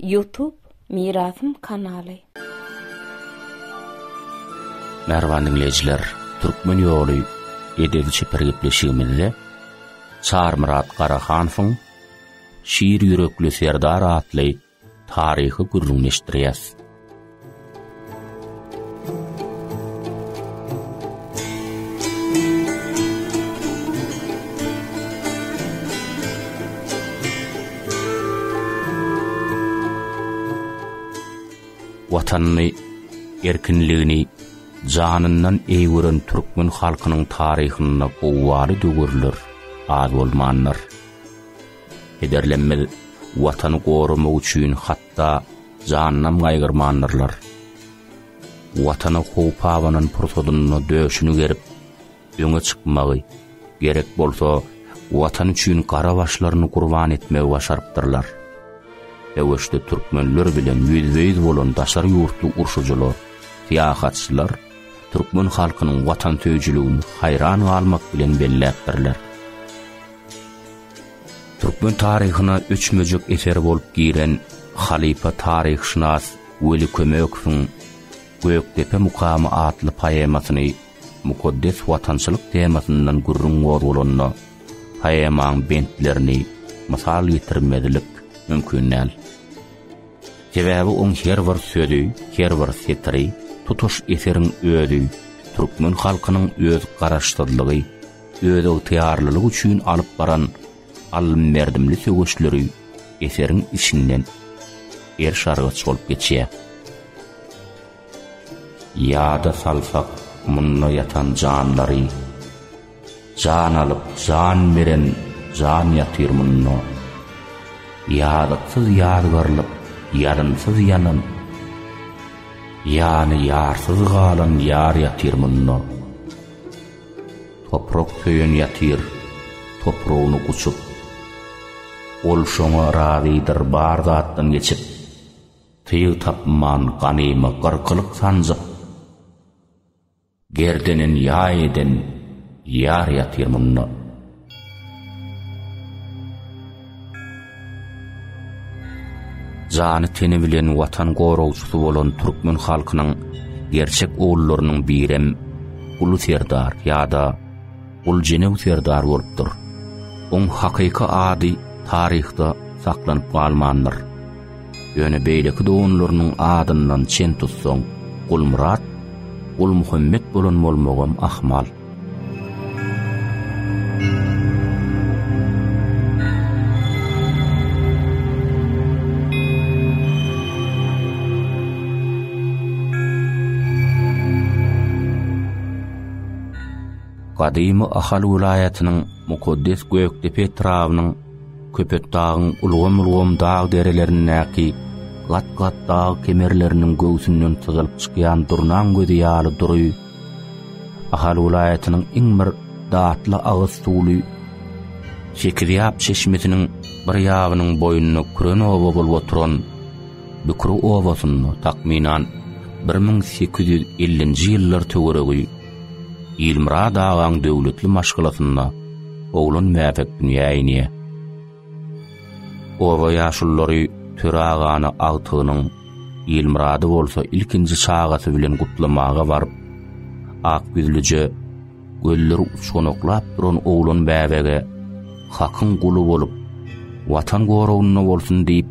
YouTube Mirasym kanaly. Merhaba dinleyiciler, Türkmen ýoly edebçi pergepleşigimizde Sarmyrat Garahanowyň Şiir ýürekli Serdar atly taryhy gürrüňleşdirýäs. Watanyny, erkinligini janyndan eýweren türkmen halkynyň taryhyna gowwary dögürler, az bolmanlar. Ederlenmez watany gorumak üçin hatda janynam gaýgyrmanlarlar. Watany howpawanyň pursudyna döşüni gerip, öňe çykmagy, gerek bolsa watan üçin gara başlaryny gurban etmegi başarypdyrlar. Eweşde türkmenler bilen ýüzbeýiz bolan daşary ýurtly urşujular, siýahatçylar türkmen halkynyň watan söýjüligini hayran galmak bilen belläpdirler. Türkmen taryhyna üç möjük eser bolup giren halipa taryhşünas Weli Kömekowyň Gökdepe mukamy adly poemasyny mukaddes watançylyk temasyndan gürrüň bolanyna poemaň bentlerini mysal ýetirmedilik mümkin näl. Sebäbi oň her bir sözi, her bir setri, tutuş eseriň özi, türkmen halkynyň öz garaşdyrlygy, öz ýarlylygy üçin alyp baran alym-merdimli söýüşleri eseriň içinden şargaç bolup geçýär. Ýada salsak munna yatan janlary, jan alyp jan beren jan ýatyr munna. Ýadysyz ýadgarlyp ýadynsız ýanan, ýany ýarsyz galan ýar ýatyr munna. Toprak söýen ýatyr, topragyny guçup, ol şoňa razydyr bar zatdan geçip, tyýy tapman ganymy gyrkylyk sanjyp, gerdenen ýaýden ýar ýatyr munna. Jany teni bilen watan gorowçusy bolan türkmen halkynyň gerçek oğullarynyň birem Ulu Serdar ýa-da Ul Jenew Serdar bolupdyr. Oň hakyky ady taryhda saklanyp galmandyr. Ýöne beýleki dowunlarynyň adyndan çen tutsaň, Gulmurat, Gulmuhammed bolan bolmagam ahmal. Gadymy Ahal vilayatynyň mukaddes Gökdepe etrawynyň Köpet dagyň ulgam dağ derelerindäki gat dağ kemerleriniň göwsünden tyzylyp çykýan durnan gözi ýaly duruy. Ahal vilayatynyň iň bir datly agyz suwly Şekiryap çeşmesiniň bir ýagynyň boýunyna küren oba bolup oturan Bükri obasyny takminan 1850-nji ýyllar töweregi Ýylmyra dağaň döwletli maşgalatyna oğlun mäfek dünýäýine. Oba ýaşullary töragany agtynyň Ýylmyrady bolsa ilkinji çagasy bilen gutlamaga baryp, ak güzlüje göller uçganaklap duran oğlun bäbege hakyň guly bolup, watan gorawunyna bolsun diýip,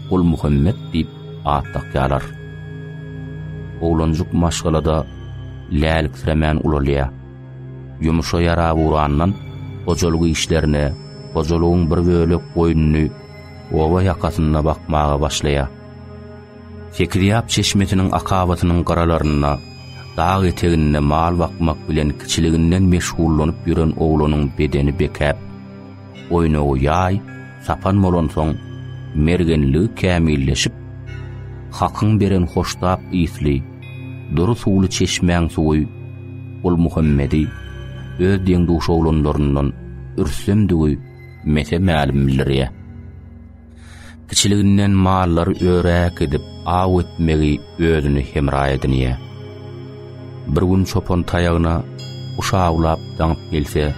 Gulmuhammed diýip at takýarlar. Oğlanjuk maşgalada lälik siremän ulalýa. Ýumuşa ýara urandan ojolgy işlerine, ojolugyň bir bölek boýnuny oba ýakasyna bakmaga başlaýa. Şekiryap çeşmesiniň akabatynyň garalaryna, dağ etegine mal bakmak bilen kiçiliginden meşgullanyp ýüren oğlanyň bedeni bekäp, oýnagy ýaý, sapan bolan soň mergenligi kämilleşip, hakyň beren hoştap isli, duru suwly çeşmeň suwy Gulmuhammedi öz deňduş oğlanlaryndan ürsümdigi mese ma'lum bildirýär. Kiçiliginden mallary öräk edip aw etmegi özüni hemra edinýär. Bir gün çopan taýagyna uşa awlap daňyp gelse,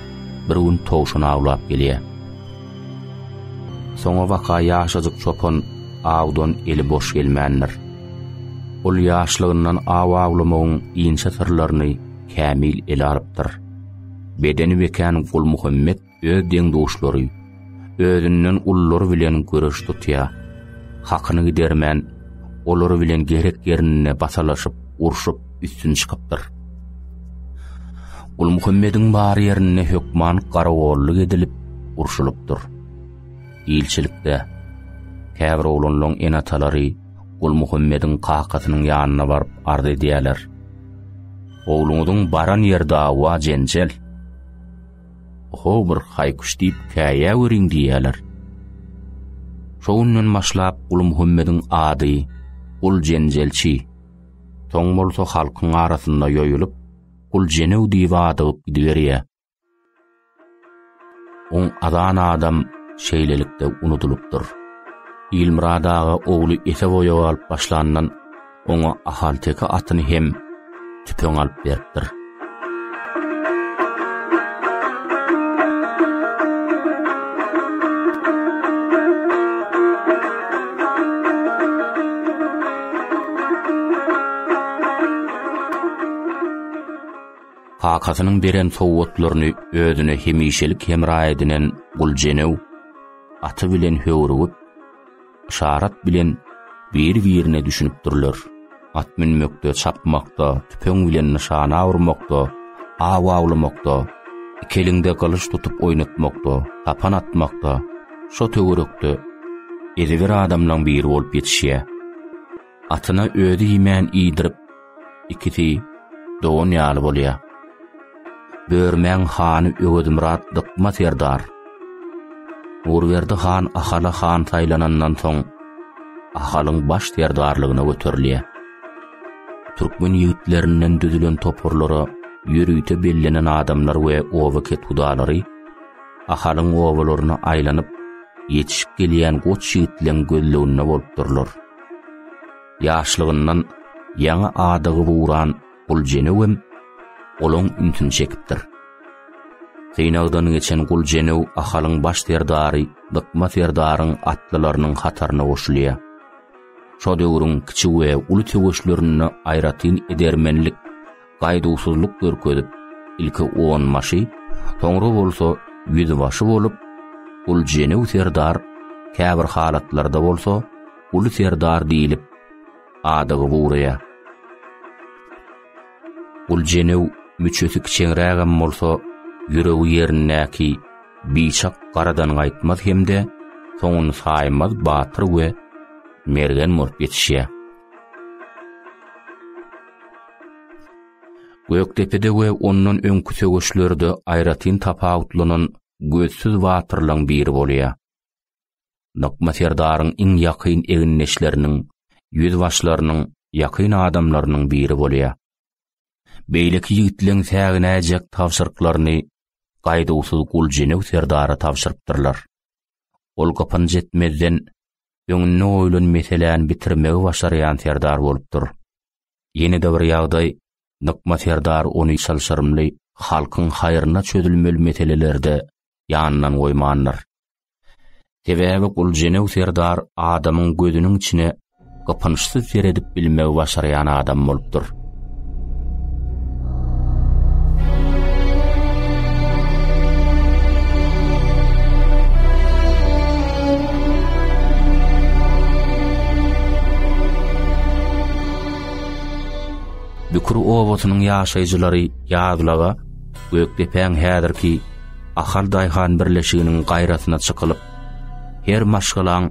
bir gün towşuna awlap gelýär. Soňa waka ýaşadyk çopan awdan eli boş gelmändir. Ol ýaşlygyndan awaglymagyň iňçe sırlaryny kämil ele alypdyr. Bedeni beken Gul Muhammed öz deňdoşlary, özünden ullary bilen görüş tutýar. Hakyny gidermän, olary bilen gerek yerine basalaşyp, urşup üstün çykypdyr. Gul Muhammediň bar ýerine hökman garagollyk edilip urşulypdyr. İlçilikde käbir oglanlaryň enatalary Gul Muhammediň kakasynyň ýanyna baryp ardy edýärler. Ogluňyň baran ýerde awa jenjel. O bir haýkuş diýip käýä weriň diýärler. Şoňundan başlap Gul Muhammediň ady Gul Jenjelçi. Toň bolsa halkyň arasynda ýoýulyp Gul Jenew diýip adyp gidiberýär. On adan adam şeýlelikde unutulupdyr. İlmuradaga ogly ete boýap alyp başlandan oňa ahalteka atyny hem tüpeň alyp beripdir. Kakasynyň beren sowgatlaryny özüne hemişelik hemra edinen Gul Jenew aty bilen höwrüp şarat bilen bir-birine düşünüpdirler. At minmekde, çapmakda, tüpeň bilen nişana urmakda, awa awlamakda, kelinde galyş tutup oýnatmakda, tapan atmakda, şo töwerekde edeber adamlaryň biri bolup ýetişýär. Atyna öýdi ýemän iýdirip ikisi doň ýaly bolýar. Börmäň hany Ögedimrat Dıkma Serdar. Urverdi han Ahala han taýlanandan soň Ahalyň baş serdarlygyna göterilýär. Türkmen ýigitlerininden düzülen toporlara ýürüýte bellenen adamlar we owa ketudalary Ahalyň owalaryna aýlanyp ýetişip gelýän goç ýigitleň gözlegine bolupdyrlar. Ýaşlygyndan ýaňy adygy buran Gul Jenewem olaň üntün çekipdir. Seýnagdan geçen Gul Jenew Ahalyň baş serdary Dıkma Serdaryň atlylarynyň hatarına goşulýar. Şo döwrüň kiçik we uly töweşlerini aýratyn edermenlik, gaýdusuzlyk görkezip ilki 10 maşy, toňra bolsa 100 başy bolup Gul Jenew Serdar käbir halatlarda bolsa uly serdar diýilip adygy buraya. Gul Jenew müçesi kiçeňrägem bolsa ýüregi ýerinäki biçak garadan gaýtmaz hemde soňuny saýmaz batyr we mergen bolup ýetişýär. Gökdepede we ondan öňkü sögeşlerde aýratyn tapawutlanan gözsüz watyrlaryň biri bolýar. Dıkma Serdaryň iň ýakyn eginleşleriniň, ýüzbaşlarynyň ýakyn adamlarynyň biri bolýar. Beýleki ýigitleň säginäjek tawşyrklaryny gaýdusuz Gul Jenew Serdara tawşyrypdyrlar. Ol gapan jetmezden öňüne oýlan meseleni bitirmegi başarýan serdar bolupdyr. Ýene de bir ýagdaý Dıkma Serdar ony çalşarymly halkyň haýryna çözülmeli meselelerde ýanyndan goýmandyr. Sebäbi Gul Jenew Serdar adamyň gözüniň içine gapanyşsyz seredip bilmegi başarýan adam bolupdyr. Bükür owasynyň ýaşaýjylary ýazlaga Gökdepeň häzirki Ahal daýhan birleşiginiň gaýratyna çykylyp her maşgalaň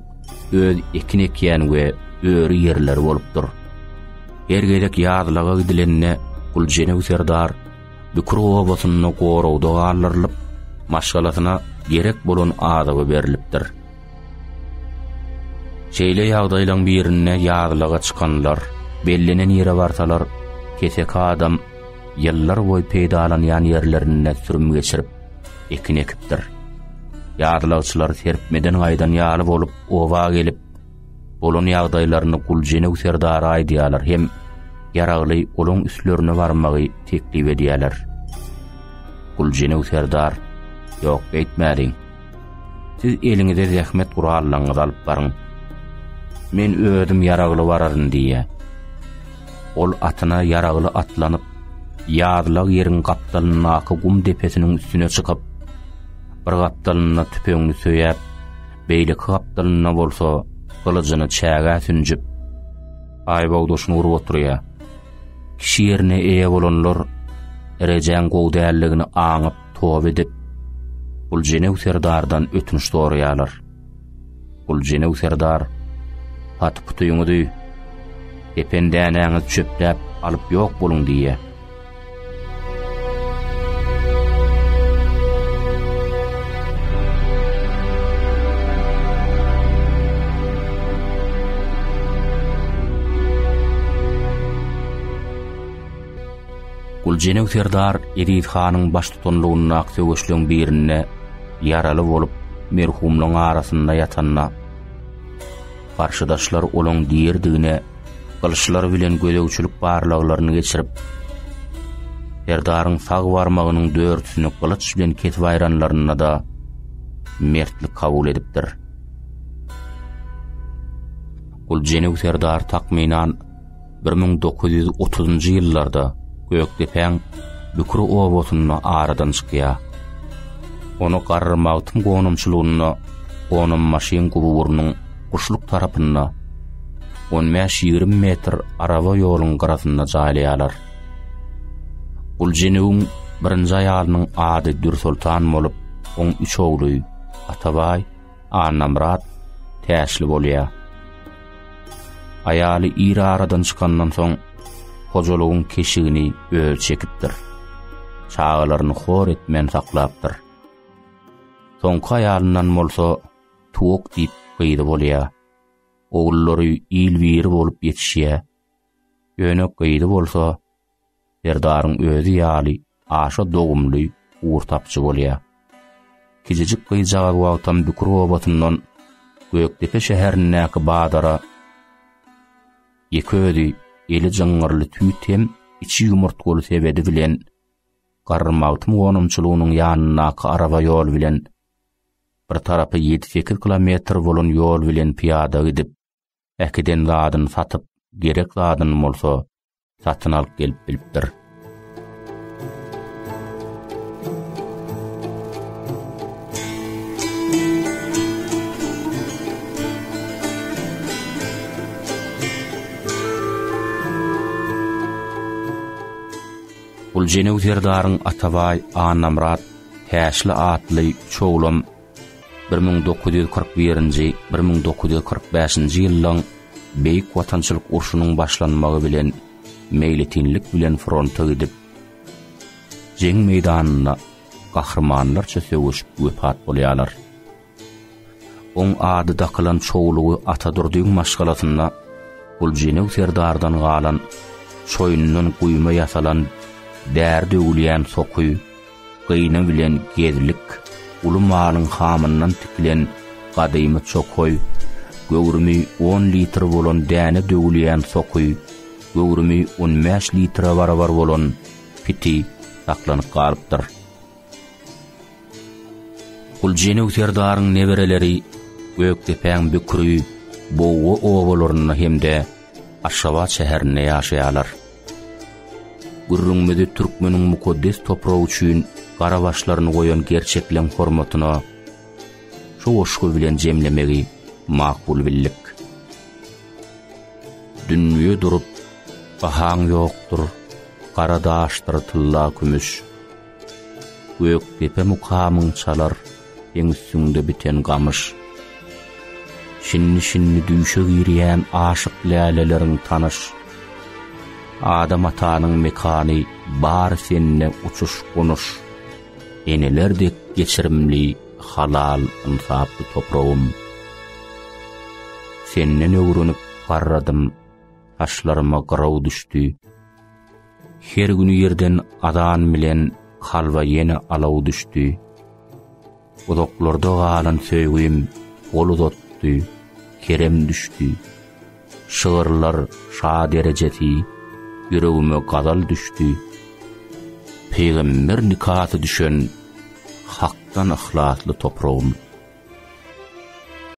öz ekin ekýän we öri ýerleri bolupdyr. Her gerek ýazlaga gidilenne Gul Jenew Serdar bükür owasynyň gorawda garlyryp maşgalasyna gerek bolan adagy berilipdir. Şeýle ýagdaýlaryň birine ýazlaga çykanlar bellenen ýere barsalar kesek adam yıllar boy peýdalanýan ýerlerine sürüm geçirip ekin ekipdir. Ýarlagçylar serpmeden gaýdan ýaly bolup owa gelip bolan ýagdaýlaryny Gul Jenew Serdara aýdýarlar hem ýaragly olaň üstlerine barmagy teklip edýärler. Gul Jenew Serdar ýok beýtmädiň. Siz eliňizde zähmet gurallarynızy alyp baryň. men ödüm yaragly bararyn diýe. Ol atyna yaragly atlanyp, ýadylag ýeriň gapdalynaky gum depesiniň üstüne çykyp, bir gapdalyna tüpeňini söýäp, beýleki gapdalyna bolsa gylyjyny çäge sünjüp, aýbagdaşyny urup oturýar. Kişi ýerine eýe bolanlar erejen gowdälligini aňyp tob edip, bul jenew serdardan ötünç soraýarlar. Bul jenew serdar hat putuýuňy ependäňiz çöpläp alyp ýok boluň diýe. Guljenew serdar Edid hanyň baş tutanlygyna söwüşleň birine ýaraly bolup merhumlaň arasynda ýatanna garşydaşlar olaň diýerdigine gylşlar bilen gödөгçülük barlaklaryny geçirip serdaryň sag barmagynyň dörtüsini gylyç bilen kesip aýranlaryna da mertlik kabul edipdir. Guljenew serdar takminan 1930-njy ýyllarda Gökdepeň bükri obosyna aradan çykýar. Onu garrymagtym gonumçylygyna, gonum maşin guburunyň guşluk tarapyna 15-20 metr araba ýolunyň garasyna jaýlaýarlar. Guljenewiň birinji aýalynyň ady Dürsultan bolup, oň 3 ogly Atabay, Annamrat täşli bolýar. Aýaly iri aradan çykandan soň hojulugyň keşigini ölçekipdir. Çağalaryny hor etmen saklapdyr. Soňky aýalyndan bolsa tuğuk diýip gyýdy bolýar. Ogullary ilbiri bolup ýetişýär. Ýönek gyýdy bolsa serdaryň özü ýaly aşa dogumly uğurtapçy bolýar. Kijijik gyýjaga wagtam bükri obatyndan Gökdepe şäherindäki badara ýeködi eli jaňarly tüýtem içi ýumurtgaly sebedi bilen garrymagtym gonumçylygynyň ýanynaky araba ýol bilen bir tarapy 7-8 kilometr bolan ýol bilen piýada gidip, äkiden zadyny satyp, gerek zadyny bolsa satyn alyp gelip bilipdir. Guljenew serdaryň Atabay, Annamrat täşli atly çoğulam 1941-nji 1945-nji ýyllaryň beýik watançylyk urşunyň başlanmagy bilen meýletinlik bilen fronta gidip jeň meýdanyna gahrmanlarça söwüşip wepat bolýarlar. Oň ady dakylan çoğulugy Atadurdyň maşgalatyna Guljenew serdardan galan şoýundan guýma ýasalan där döwülýän sokuy, gyna bilen gezlik, ulu malyň hamyndan tikilen gadymy çokoy, göwrümi 10 litr bolan däne döwülýän sokuy, göwrümi 15 litra barabar bolan piti saklanyp galypdyr. Guljenew serdaryň nebereleri Gökdepeň bükri, bowu obalaryna hemde Aşgabat şäherinde ýaşaýarlar. Gürrüňmede türkmeniň mukaddes topragy üçin gara başlaryny goýan gerçeklen hormatyna şu oşgu bilen jemlemegi makbul billik. Dünýe durup bahaň ýokdur, gara daşdyr tylla kümüş. Gökdepe mukamyň çalar, eň üstünde biten gamyş. Şinni düýşe girýän aşyk läleleriň tanyş. Adam atanyň mekany bar senne uçuş konuş. Enelerdek geçirimli halal insaply toprağım. Senden öwrünüp garradım, taşlaryma garaw düşdi. Her günü ýerden adan bilen halwa ýene alaw düşdi. Udoklarda galan söýgüim gol uzatdy, kerem düşdi. Şygyrlar şa derejeti yüreğime gazal düşdi. Peygamber nikahı düşen haktan ahlaslı toprağım.